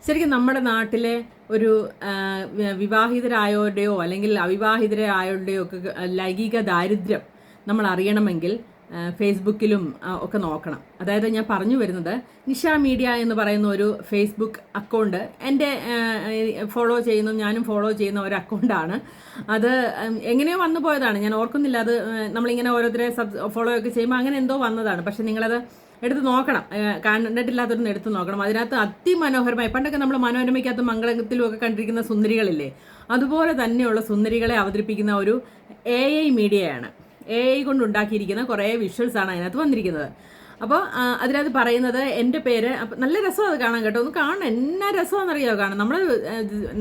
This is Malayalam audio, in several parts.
ശരിക്കും നമ്മുടെ നാട്ടിലെ ഒരു വിവാഹിതരായവരുടെയോ അല്ലെങ്കിൽ അവിവാഹിതരായവരുടെയോ ഒക്കെ ലൈംഗിക ദാരിദ്ര്യം നമ്മൾ അറിയണമെങ്കിൽ ഫേസ്ബുക്കിലും ഒക്കെ നോക്കണം. അതായത് ഞാൻ പറഞ്ഞു വരുന്നത്, നിഷ മീഡിയ എന്ന് പറയുന്ന ഒരു ഫേസ്ബുക്ക് അക്കൗണ്ട് എൻ്റെ ഫോളോ ചെയ്യുന്ന, ഞാനും ഫോളോ ചെയ്യുന്ന ഒരു അക്കൗണ്ടാണ്. അത് എങ്ങനെയോ വന്നു പോയതാണ്, ഞാൻ ഓർക്കുന്നില്ല. അത് നമ്മളിങ്ങനെ ഓരോരുത്തരെ ഫോളോ ഒക്കെ ചെയ്യുമ്പോൾ അങ്ങനെ എന്തോ വന്നതാണ്. പക്ഷെ നിങ്ങളത് എടുത്ത് നോക്കണം, കണ്ടിട്ടില്ലാത്തവരൊന്ന് എടുത്ത് നോക്കണം. അതിനകത്ത് അതിമനോഹരമായി, പണ്ടൊക്കെ നമ്മൾ മനോരമയ്ക്കകത്ത് മംഗളത്തിലും ഒക്കെ കണ്ടിരിക്കുന്ന സുന്ദരികളില്ലേ, അതുപോലെ തന്നെയുള്ള സുന്ദരികളെ അവതരിപ്പിക്കുന്ന ഒരു AI മീഡിയയാണ്. AI കൊണ്ട് ഉണ്ടാക്കിയിരിക്കുന്ന കുറേ വിഷ്വൽസാണ് അതിനകത്ത് വന്നിരിക്കുന്നത്. അപ്പോൾ അതിനകത്ത് പറയുന്നത്, എൻ്റെ പേര്, നല്ല രസമാണ് അത് കാണാൻ കേട്ടോ, ഒന്ന് കാണണം, എന്നാ രസമാണെന്നറിയാമോ കാണാൻ.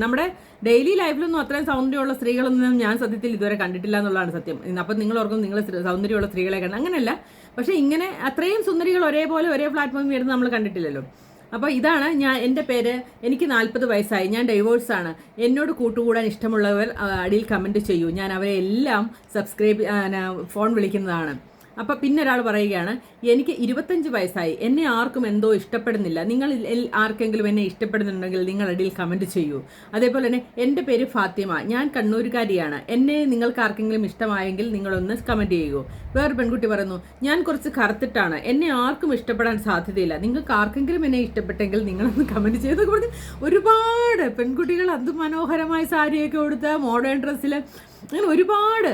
നമ്മുടെ ഡെയിലി ലൈഫിലൊന്നും അത്രയും സൗന്ദര്യമുള്ള സ്ത്രീകളൊന്നും ഞാൻ സത്യത്തിൽ ഇതുവരെ കണ്ടിട്ടില്ല എന്നുള്ളതാണ് സത്യം. അപ്പം നിങ്ങൾ ഓർക്കും നിങ്ങൾ സൗന്ദര്യമുള്ള സ്ത്രീകളെ കണ്ട്, അങ്ങനെയല്ല. പക്ഷേ ഇങ്ങനെ അത്രയും സുന്ദരികൾ ഒരേപോലെ ഒരേ പ്ലാറ്റ്ഫോമിൽ വരുന്നത് നമ്മൾ കണ്ടിട്ടില്ലല്ലോ. അപ്പോൾ ഇതാണ് എൻ്റെ പേര്, എനിക്ക് 40 വയസ്സായി, ഞാൻ ഡൈവോഴ്സാണ്, എന്നോട് കൂട്ടുകൂടാൻ ഇഷ്ടമുള്ളവർ അടിയിൽ കമൻറ്റ് ചെയ്യൂ, ഞാൻ അവരെ എല്ലാം ഫോൺ വിളിക്കുന്നതാണ്. അപ്പം പിന്നെ ഒരാൾ പറയുകയാണ്, എനിക്ക് 25 വയസ്സായി, എന്നെ ആർക്കും എന്തോ ഇഷ്ടപ്പെടുന്നില്ല, നിങ്ങൾ ആർക്കെങ്കിലും എന്നെ ഇഷ്ടപ്പെടുന്നുണ്ടെങ്കിൽ നിങ്ങൾ അടിയിൽ കമൻറ്റ് ചെയ്യൂ. അതേപോലെ തന്നെ എൻ്റെ പേര് ഫാത്തിമ, ഞാൻ കണ്ണൂരുകാരിയാണ്, എന്നെ നിങ്ങൾക്ക് ആർക്കെങ്കിലും ഇഷ്ടമായെങ്കിൽ നിങ്ങളൊന്ന് കമൻറ്റ് ചെയ്യൂ. വേറെ പെൺകുട്ടി പറയുന്നു, ഞാൻ കുറച്ച് കറുത്തിട്ടാണ്, എന്നെ ആർക്കും ഇഷ്ടപ്പെടാൻ സാധ്യതയില്ല, നിങ്ങൾക്ക് ആർക്കെങ്കിലും എന്നെ ഇഷ്ടപ്പെട്ടെങ്കിൽ നിങ്ങളൊന്ന് കമൻറ്റ് ചെയ്ത് കൊടുത്ത്. ഒരുപാട് പെൺകുട്ടികൾ അതിമനോഹരമായ സാരിയൊക്കെ കൊടുത്ത് മോഡേൺ ഡ്രസ്സിൽ അങ്ങനെ ഒരുപാട്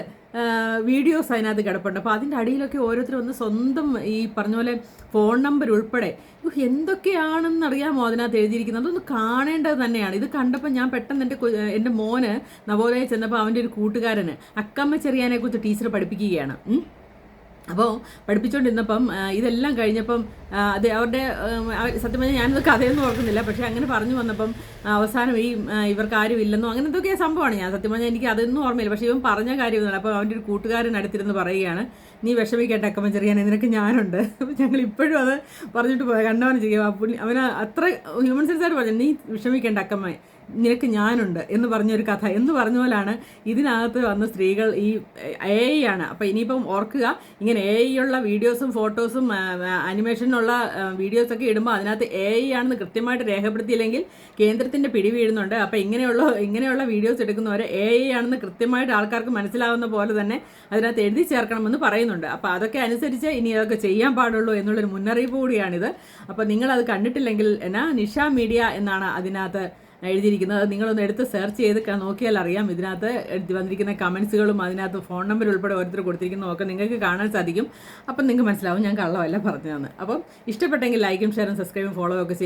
വീഡിയോസ് അതിനകത്ത് കിടപ്പുണ്ട്. അപ്പോൾ അതിൻ്റെ അടിയിലൊക്കെ ഓരോരുത്തരും ഒന്ന് സ്വന്തം ഈ പറഞ്ഞ പോലെ ഫോൺ നമ്പർ ഉൾപ്പെടെ എന്തൊക്കെയാണെന്ന് അറിയാമോ അതിനകത്ത് എഴുതിയിരിക്കുന്നത്. അതൊന്ന് കാണേണ്ടത് തന്നെയാണ്. ഇത് കണ്ടപ്പോൾ ഞാൻ പെട്ടെന്ന് എൻ്റെ മോന് നവോദയ ചെന്നപ്പോൾ അവൻ്റെ ഒരു കൂട്ടുകാരന് അക്കമ്മ ചെറിയാനെക്കുറിച്ച് ടീച്ചർ പഠിപ്പിക്കുകയാണ്. അപ്പോൾ പഠിപ്പിച്ചുകൊണ്ടിരുന്നപ്പം ഇതെല്ലാം കഴിഞ്ഞപ്പം അത് അവരുടെ സത്യം പറഞ്ഞാൽ ഞാനത് കഥയൊന്നും ഓർക്കുന്നില്ല, പക്ഷേ അങ്ങനെ പറഞ്ഞു വന്നപ്പം അവസാനം ഇവർക്ക് ആരും ഇല്ലെന്നോ അങ്ങനെ എന്തൊക്കെയാണ് സംഭവമാണ്. ഞാൻ സത്യം പറഞ്ഞാൽ എനിക്ക് അതൊന്നും ഓർമ്മയില്ല, പക്ഷേ ഇവൻ പറഞ്ഞ കാര്യമൊന്നുമില്ല. അപ്പോൾ അവൻ്റെ ഒരു കൂട്ടുകാരൻ അടുത്തിരുന്ന് പറയുകയാണ്, നീ വിഷമിക്കേണ്ട അക്കമ്മ ചെറിയാൻ, നിനക്ക് ഞാനുണ്ട്. അപ്പോൾ ഞങ്ങൾ ഇപ്പോഴും അത് പറഞ്ഞിട്ട് പോയി കണ്ടവനെ ചെയ്യുക. അവന് അത്ര ഹ്യൂമൻ സെൻസായിട്ട് പറഞ്ഞു, നീ വിഷമിക്കേണ്ട അക്കമ്മ, നിനക്ക് ഞാനുണ്ട് എന്ന് പറഞ്ഞൊരു കഥ എന്ന് പറഞ്ഞ പോലാണ് ഇതിനകത്ത് വന്ന സ്ത്രീകൾ. ഈ AI ആണ്. അപ്പോൾ ഇനിയിപ്പം ഓർക്കുക, ഇങ്ങനെ AI ഉള്ള വീഡിയോസും ഫോട്ടോസും അനിമേഷനുള്ള വീഡിയോസൊക്കെ ഇടുമ്പോൾ അതിനകത്ത് AI ആണെന്ന് കൃത്യമായിട്ട് രേഖപ്പെടുത്തിയില്ലെങ്കിൽ കേന്ദ്രത്തിൻ്റെ പിടി വീഴുന്നുണ്ട്. അപ്പോൾ ഇങ്ങനെയുള്ള വീഡിയോസ് എടുക്കുന്നവരെ AI ആണെന്ന് കൃത്യമായിട്ട് ആൾക്കാർക്ക് മനസ്സിലാവുന്ന പോലെ തന്നെ അതിനകത്ത് എഴുതി ചേർക്കണമെന്ന് പറയുന്നുണ്ട്. അപ്പോൾ അതൊക്കെ അനുസരിച്ച് ഇനി അതൊക്കെ ചെയ്യാൻ പാടുള്ളൂ എന്നുള്ളൊരു മുന്നറിയിപ്പ് കൂടിയാണിത്. അപ്പോൾ നിങ്ങളത് കണ്ടിട്ടില്ലെങ്കിൽ നിഷ മീഡിയ എന്നാണ് അതിനകത്ത് എഴുതിയിരിക്കുന്നത്. നിങ്ങളൊന്ന് എടുത്ത് സെർച്ച് ചെയ്ത് നോക്കിയാൽ അറിയാം. ഇതിനകത്ത് വന്നിരിക്കുന്ന കമൻസുകളും അതിനകത്ത് ഫോൺ നമ്പർ ഉൾപ്പെടെ ഓരോരുത്തർ കൊടുത്തിരിക്കുന്നതൊക്കെ നിങ്ങൾക്ക് കാണാൻ സാധിക്കും. അപ്പം നിങ്ങൾക്ക് മനസ്സിലാവും ഞാൻ കള്ളമല്ല പറഞ്ഞതെന്ന്. അപ്പം ഇഷ്ടപ്പെട്ടെങ്കിൽ ലൈക്കും ഷെയറും സബ്സ്ക്രൈബും ഫോളോ ഒക്കെ ചെയ്യും.